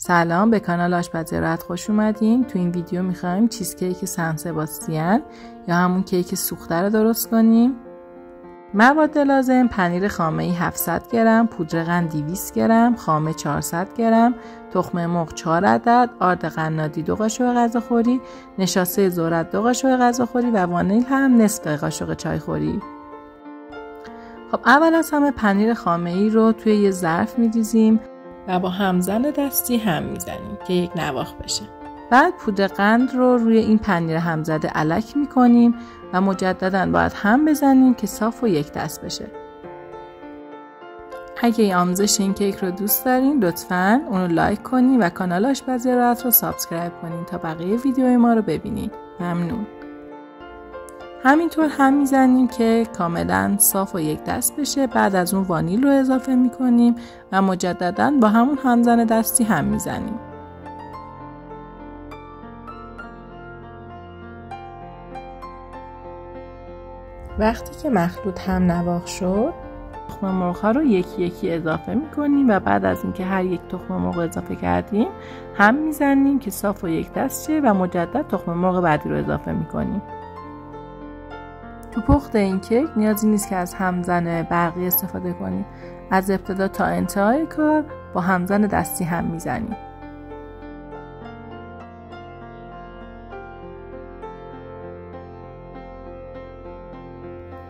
سلام، به کانال آشپزی راحت خوش اومدین. تو این ویدیو میخوایم چیز کیک سن سباستین یا همون کیک سوخته رو درست کنیم. مواد لازم: پنیر خامه‌ای 700 گرم، پودر قند 200 گرم، خامه 400 گرم، تخم مرغ 4 عدد، آرد قنادی 2 قاشق غذاخوری، نشاسته ذرت 2 قاشق غذاخوری و وانیل هم نصف قاشق چایخوری. خب اول از همه پنیر خامه‌ای رو توی یه ظرف می‌ریزیم و با همزن دستی هم میزنیم که یک نواخت بشه. بعد پودر قند رو روی این پنیر همزده الک میکنیم و مجددا باید هم بزنیم که صاف و یک دست بشه. اگه این آموزش این کیک رو دوست دارین لطفاً اونو لایک کنین و کانال آشپزی راحت رو سابسکرایب کنین تا بقیه ویدیوهای ما رو ببینین. ممنون. همینطور هم میزنیم که کاملا صاف و یک دست بشه. بعد از اون وانیل رو اضافه میکنیم و مجددا با همون همزن دستی هم میزنیم. وقتی که مخلوط هم نواخت شد، تخم مرغ ها رو یکی یکی اضافه میکنیم و بعد از اینکه هر یک تخم مرغ اضافه کردیم هم میزنیم که صاف و یک دست شه و مجدد تخم مرغ بعدی رو اضافه میکنیم. تو پخت این کیک نیازی نیست که از همزن برقی استفاده کنیم. از ابتدا تا انتهای کار با همزن دستی هم میزنیم.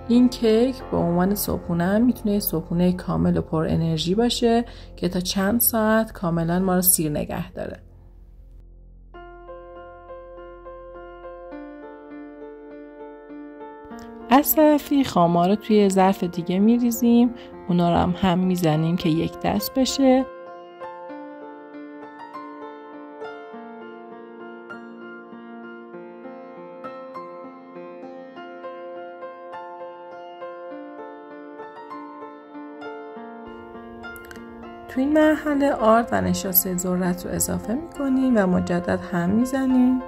این کیک به عنوان صبحونه هم میتونه صبحونه کامل و پر انرژی باشه که تا چند ساعت کاملا ما رو سیر نگه داره. از طرفی خامه رو توی ظرف دیگه میریزیم، اونا رو هم میزنیم که یک دست بشه. تو این مرحله آرد و نشاسته ذرت رو اضافه میکنیم و مجدد هم میزنیم.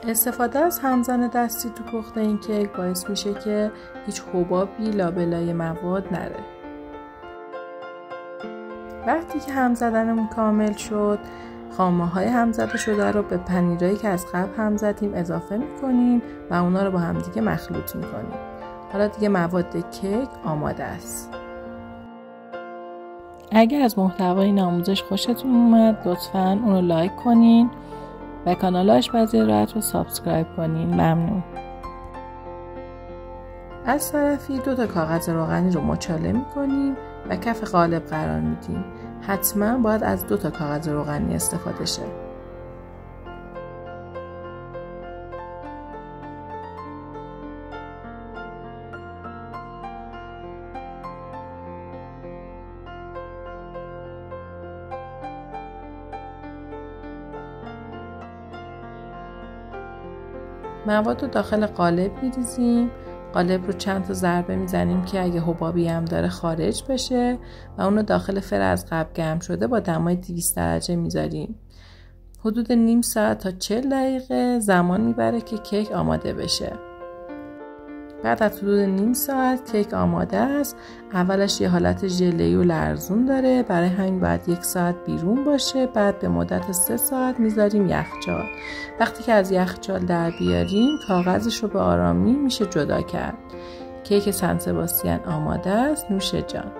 استفاده از همزن دستی تو پخت این کیک باعث میشه که هیچ حبابی لابلای مواد نره. وقتی که هم زدنمون کامل شد، خامه های هم زده شده رو به پنیرایی که از قبل هم زدیم اضافه میکنیم و اونا رو با هم دیگه مخلوط میکنیم. حالا دیگه مواد کیک آماده است. اگر از محتوای این آموزش خوشتون اومد لطفاً اونو لایک کنین و کانال آشپزی راحت رو سابسکرایب کنین. ممنون. از طرفی 2 کاغذ روغنی رو مچاله میکنیم و کف قالب قرار میدیم. حتما باید از 2 کاغذ روغنی استفاده شه. مواد رو داخل قالب میریزیم. قالب رو چند تا ضربه میزنیم که اگه حبابی هم داره خارج بشه و اون رو داخل فر از قبل گرم شده با دمای 200 درجه میذاریم. حدود نیم ساعت تا 40 دقیقه زمان میبره که کیک آماده بشه. بعد از حدود نیم ساعت کیک آماده است. اولش یه حالت ژله‌ای و لرزون داره، برای همین باید 1 ساعت بیرون باشه. بعد به مدت 3 ساعت میذاریم یخچال. وقتی که از یخچال در بیاریم کاغذش رو به آرامی میشه جدا کرد. کیک سن سباستین آماده است. نوش جان.